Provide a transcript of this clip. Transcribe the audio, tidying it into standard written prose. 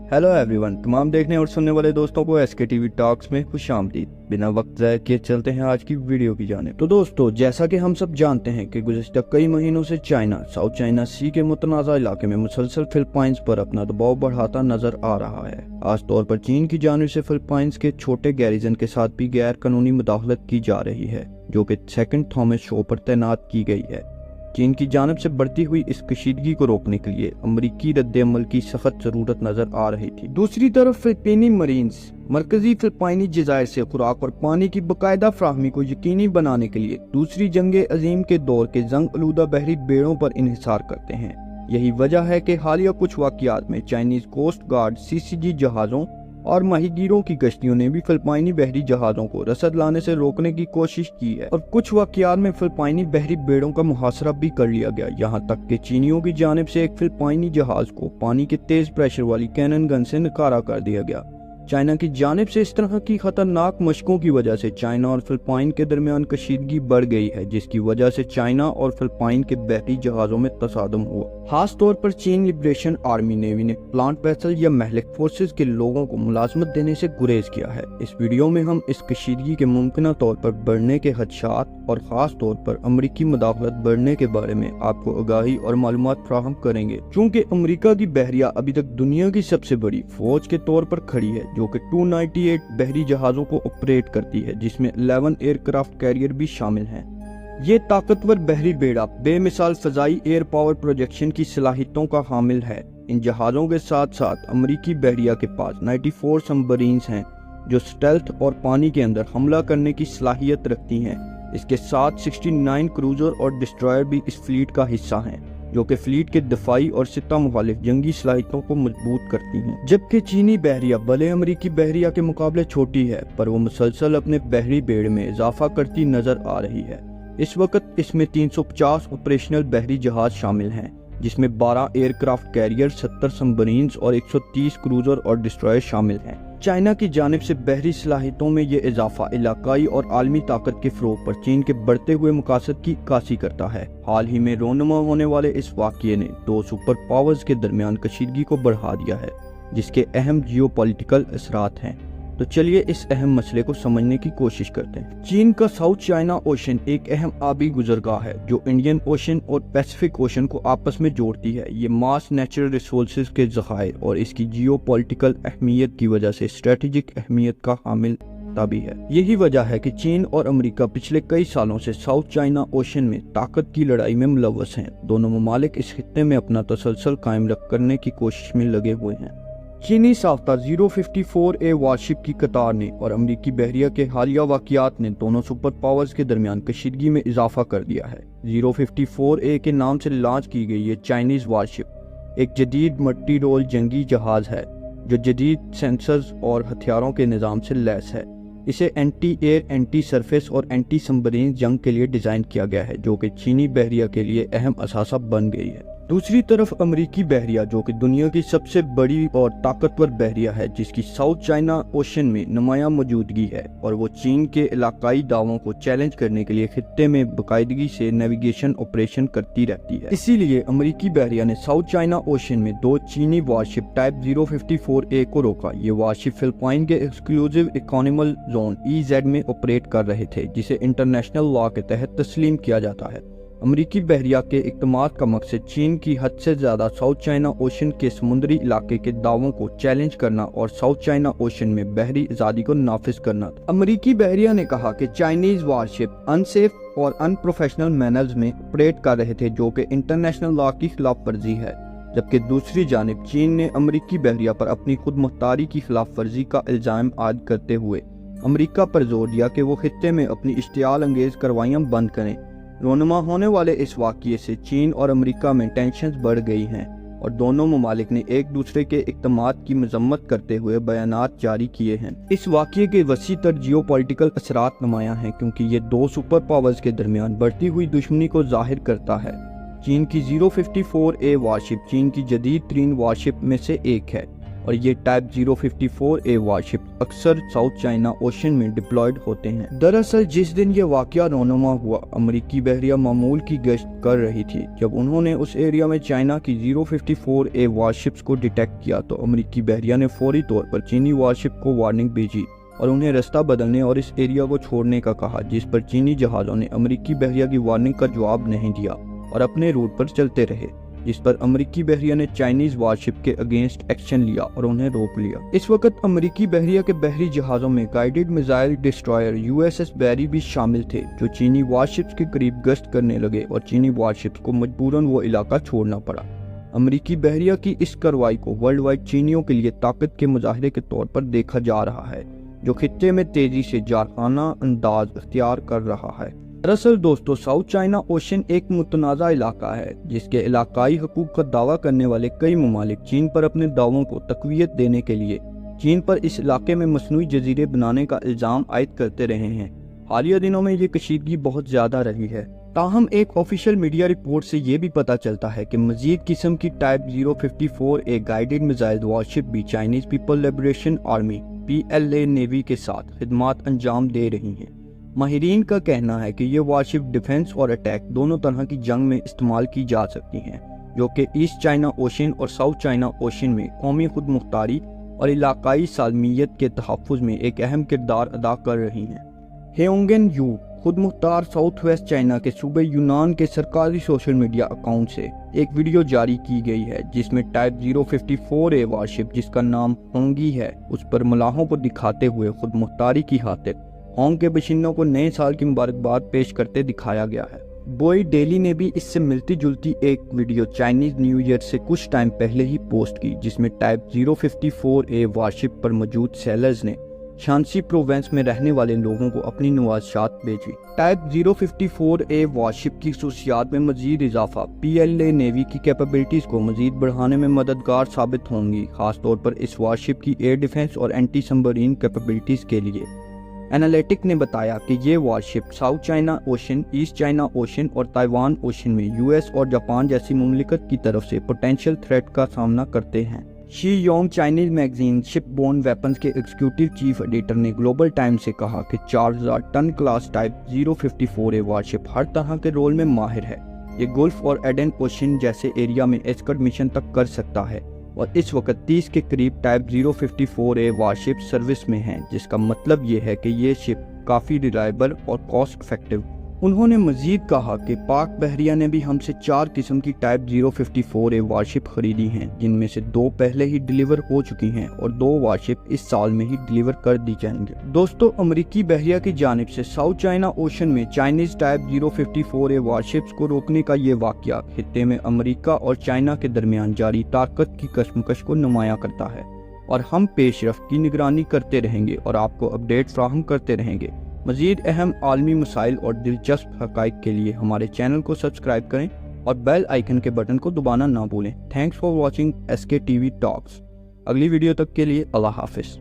Hello everyone, तमाम देखने और सुनने वाले दोस्तों को एसके टीवी टॉक्स में खुश आमदीद। बिना वक्त ज़ाया किए चलते हैं आज की वीडियो की जानिब। तो दोस्तों, जैसा कि हम सब जानते हैं कि गुज़िश्ता कई महीनों से चाइना साउथ चाइना सी के मुतनाज़ा इलाके में मुसलसल फिलिपाइंस पर अपना दबाव बढ़ाता नजर आ रहा है। खास तौर पर चीन की जानिब से फिलिपाइंस के छोटे गैरिजन के साथ भी गैर कानूनी मुदाखलत की जा रही है, जो कि सेकंड थॉमस शो पर तैनात की गई है। चीन की जानिब से बढ़ती हुई इस कशीदगी को रोकने के लिए अमरीकी रद्द-ए-अमल की सख्त जरूरत नजर आ रही थी। दूसरी तरफ फिलिपाइनी मरीन्स मरकजी फिलिपाइनी जज़ायर से खुराक और पानी की बाकायदा फ्राहमी को यकीनी बनाने के लिए दूसरी जंग अजीम के दौर के जंग आलूदा बहरी बेड़ों पर इन्हिसार करते हैं। यही वजह है कि हालिया कुछ वाक़यात में चाइनीज कोस्ट गार्ड सीसीजी जहाज़ों और माहीगीरों की कश्तियों ने भी फिलिपाइनी बहरी जहाज़ों को रसद लाने से रोकने की कोशिश की है और कुछ वाक़यात में फिलिपाइनी बहरी बेड़ों का मुहासरा भी कर लिया गया। यहाँ तक कि चीनियों की जानिब से एक फिलिपाइनी जहाज़ को पानी के तेज प्रेशर वाली कैनन गन से नकारा कर दिया गया। चाइना की जानिब से इस तरह की खतरनाक मशकों की वजह से चाइना और फिलिपाइन के दरमियान कशीदगी बढ़ गई है, जिसकी वजह से चाइना और फिलिपाइन के बहरी जहाज़ों में तसादम हुआ। खास तौर पर चीन लिबरेशन आर्मी नेवी ने प्लांट वेसल या महलिक फोर्सेस के लोगों को मुलाजमत देने से गुरेज किया है। इस वीडियो में हम इस कशीदगी के मुमकिन तौर पर बढ़ने के खदशात और खास तौर पर अमरीकी मुदाखलत बढ़ने के बारे में आपको आगाही और मालूमात फराहम करेंगे। चूँकि अमरीका की बहरिया अभी तक दुनिया की सबसे बड़ी फौज के तौर पर खड़ी है, जो कि 298 बहरी जहाज़ों को ऑपरेट करती है, जिसमें 11 एयरक्राफ्ट कैरियर भी शामिल हैं। ये ताकतवर बहरी बेड़ा बेमिसाल फ़ज़ाई एयर पावर प्रोजेक्शन की सलाहियतों का हामिल है। इन जहाज़ों के साथ साथ अमरीकी बहरिया के पास 94 सबमरीन्स हैं, जो स्टेल्थ और पानी के अंदर हमला करने की सलाहियत रखती हैं। इसके साथ 69 क्रूजर और डिस्ट्रॉयर भी इस फ्लीट का हिस्सा हैं, जो कि फ्लीट के दफाई और सिता मुखालिफ जंगी सलाहियतों को मजबूत करती हैं। जबकि चीनी बहरिया भले अमरीकी बहरिया के मुकाबले छोटी है, पर वो मुसलसल अपने बहरी बेड़ में इजाफा करती नजर आ रही है। इस वक्त इसमें 350 ऑपरेशनल बहरी जहाज शामिल हैं, जिसमें 12 एयरक्राफ्ट कैरियर, 70 सबमरीन्स और 130 क्रूजर और डिस्ट्रॉयर शामिल हैं। चाइना की जानिब से बहरी सलाहियतों में ये इजाफा इलाकाई और आलमी ताकत के फ़रोग़ पर चीन के बढ़ते हुए मकासद की अक्कासी करता है। हाल ही में रोनुमा होने वाले इस वाक़ये ने दो सुपर पावर्स के दरमियान कशीदगी को बढ़ा दिया है, जिसके अहम जियोपॉलिटिकल असरात हैं। तो चलिए इस अहम मसले को समझने की कोशिश करते हैं। चीन का साउथ चाइना ओशन एक अहम आबी गुजरगाह है, जो इंडियन ओशन और पैसिफिक ओशन को आपस में जोड़ती है। ये मास नेचुरल रिसोर्सेज के ज़खायर और इसकी जियोपॉलिटिकल अहमियत की वजह से स्ट्रेटेजिक अहमियत का हामिल भी है। यही वजह है कि चीन और अमेरिका पिछले कई सालों से साउथ चाइना ओशन में ताकत की लड़ाई में मुलव्वस हैं। दोनों ममालिक इस खित्ते में अपना तसलसल कायम करने की कोशिश में लगे हुए हैं। चीनी साफ्ता 054A वारशिप की कतार ने और अमरीकी बहरिया के हालिया वाक़यात ने दोनों सुपर पावर्स के दरमियान कशीदगी में इजाफा कर दिया है। 054A के नाम से लॉन्च की गई ये चाइनीज़ वारशिप एक जदीद मल्टी रोल जंगी जहाज़ है, जो जदीद सेंसर्स और हथियारों के निज़ाम से लैस है। इसे एंटी एयर, एंटी सरफेस और एंटी सबमरीन जंग के लिए डिज़ाइन किया गया है, जो कि चीनी बहरिया के लिए अहम असासा बन गई है। दूसरी तरफ अमरीकी बहरिया, जो कि दुनिया की सबसे बड़ी और ताकतवर बहरिया है, जिसकी साउथ चाइना ओशन में नुमायां मौजूदगी है, और वो चीन के इलाकाई दावों को चैलेंज करने के लिए खित्ते में बाकायदगी से नेविगेशन ऑपरेशन करती रहती है। इसीलिए अमरीकी बहरिया ने साउथ चाइना ओशन में दो चीनी वारशिप टाइप 054A को रोका। ये वारशिप फिलिपाइन के एक्सक्लूसिव इकोनॉमिक जोन EZ में ऑपरेट कर रहे थे, जिसे इंटरनेशनल लॉ के तहत तस्लीम किया जाता है। अमरीकी बहरिया के इक़दामात का मकसद चीन की हद से ज़्यादा साउथ चाइना ओशन के समुद्री इलाके के दावों को चैलेंज करना और साउथ चाइना ओशन में बहरी आज़ादी को नाफिज करना था। अमरीकी बहरिया ने कहा कि चाइनीज़ वारशिप अनसेफ और अनप्रोफेशनल मैनर्स में ऑपरेट कर रहे थे, जो कि इंटरनेशनल लॉ की खिलाफ वर्जी है। जबकि दूसरी जानिब चीन ने अमरीकी बहरिया पर अपनी खुद मुख्तारी की खिलाफ वर्जी का इल्ज़ाम आयद करते हुए अमरीका पर जोर दिया कि वो खित्ते में अपनी इश्तियाल अंगेज कार्रवाइयाँ बंद करें। रोनुमा होने वाले इस वाक़ये से चीन और अमेरिका में टेंशन्स बढ़ गई हैं और दोनों ममालिक ने एक दूसरे के इक़दामात की मजम्मत करते हुए बयानात जारी किए हैं। इस वाक़ये के वसी तर जियोपॉलिटिकल असरात नुमायां हैं, क्योंकि ये दो सुपर पावर्स के दरमियान बढ़ती हुई दुश्मनी को जाहिर करता है। चीन की 054A वारशिप चीन की जदीद तरीन वारशिप में से एक है, और ये टाइप 054A वारशिप अक्सर साउथ चाइना ओशन में डिप्लॉयड होते हैं। दरअसल जिस दिन ये वाकया रोनुमा हुआ, अमेरिकी बहरिया मामूल की गश्त कर रही थी। जब उन्होंने उस एरिया में चाइना की 054A वारशिप्स को डिटेक्ट किया तो अमेरिकी बहरिया ने फौरी तौर पर चीनी वारशिप को वार्निंग भेजी और उन्हें रास्ता बदलने और इस एरिया को छोड़ने का कहा, जिस पर चीनी जहाज़ों ने अमेरिकी बहरिया की वार्निंग का जवाब नहीं दिया और अपने रूट पर चलते रहे, जिस पर अमेरिकी बहरिया ने चाइनीज वारशिप के अगेंस्ट एक्शन लिया और उन्हें रोक लिया। इस वक्त अमेरिकी बहरिया के बहरी जहाज़ों में गाइडेड मिसाइल डिस्ट्रॉयर USS बैरी भी शामिल थे, जो चीनी वारशिप्स के करीब गश्त करने लगे और चीनी वारशिप्स को मजबूरन वो इलाका छोड़ना पड़ा। अमेरिकी बहरिया की इस कार्रवाई को वर्ल्ड वाइड चीनियों के लिए ताकत के मुजाहरे के तौर पर देखा जा रहा है, जो खित्ते में तेजी से जारखाना अंदाज इख्तियार कर रहा है। दरअसल दोस्तों, साउथ चाइना ओशन एक मुतनाज़ा इलाका है, जिसके इलाकाई हकूक का दावा करने वाले कई ममालिक चीन पर अपने दावों को तक़वियत देने के लिए चीन पर इस इलाके में मसनूई जजीरे बनाने का इल्ज़ाम आयद करते रहे हैं। हालिया दिनों में ये कशीदगी बहुत ज़्यादा रही है। ताहम एक ऑफिशियल मीडिया रिपोर्ट से ये भी पता चलता है कि मजीद किस्म की type 054A guided missile warship भी Chinese people liberation army PLA navy के साथ खिदमात अंजाम दे रही हैं। माहिरीन का कहना है कि ये वारशिप डिफेंस और अटैक दोनों तरह की जंग में इस्तेमाल की जा सकती हैं, जो कि ईस्ट चाइना ओशन और साउथ चाइना ओशन में कौमी खुद मुख्तारी और इलाकाई सालमियत के तहफ़्फ़ुज़ में एक अहम किरदार अदा कर रही हैं। हेओंगन यू खुद मुख्तार साउथ वेस्ट चाइना के सूबे यूनान के सरकारी सोशल मीडिया अकाउंट से एक वीडियो जारी की गई है, जिसमें टाइप 054A वारशिप, जिसका नाम होंगी है, उस पर मलाहों को दिखाते हुए खुद मुख्तारी की खातिर होंग के बशिंदों को नए साल की मुबारकबाद पेश करते दिखाया गया है। बोई डेली ने भी इससे मिलती जुलती एक वीडियो चाइनीज न्यू ईयर से कुछ टाइम पहले ही पोस्ट की, जिसमें टाइप 054A वारशिप पर मौजूद सेलर्स ने शांसी प्रोविंस में रहने वाले लोगों को अपनी नवाज़शात भेजी। टाइप 054A वारशिप की खसूसियात में मजीद इजाफा PLA नेवी की कैपेबिलिटीज़ को मजीद बढ़ाने में मददगार साबित होंगी, खासतौर पर इस वारशिप की एयर डिफेंस और एंटी सबमरीन कैपेबिलिटीज़ के लिए। एनालिटिक ने बताया कि ये warship south China ocean, east China ocean और ताइवान ओशन में US और जापान जैसी मुमलिकत की तरफ से पोटेंशियल थ्रेट का सामना करते हैं। Shi Yong Chinese magazine shipborne weapons के एग्जीक्यूटिव चीफ एडिटर ने ग्लोबल टाइम्स से कहा कि 4000 ton class type 054A warship हर तरह के रोल में माहिर है। ये गल्फ और एडन ओशन जैसे एरिया में एस्कॉर्ट मिशन तक कर सकता है और इस वक्त 30 के करीब टाइप 054A वारशिप सर्विस में हैं, जिसका मतलब ये है कि ये शिप काफ़ी रिलायबल और कॉस्ट इफेक्टिव। उन्होंने मजीद कहा कि पाक बहरिया ने भी हमसे 4 किस्म की टाइप 054A वारशिप खरीदी हैं, जिनमें से 2 पहले ही डिलीवर हो चुकी हैं और 2 वारशिप इस साल में ही डिलीवर कर दी जाएंगे। दोस्तों, अमेरिकी बहरिया की जानिब से साउथ चाइना ओशन में चाइनीज टाइप 054A वारशिप्स को रोकने का ये वाकया खित्ते में अमेरिका और चाइना के दरमियान जारी ताकत की कशमकश को नुमाया करता है और हम पेशरफ्त की निगरानी करते रहेंगे और आपको अपडेट फ्राहम करते रहेंगे। मज़ीद अहम आलमी मसाइल और दिलचस्प हक़ाइक़ के लिए हमारे चैनल को सब्सक्राइब करें और बेल आइकन के बटन को दबाना ना भूलें। Thanks for watching SK TV talks. अगली वीडियो तक के लिए अल्लाह हाफिज़।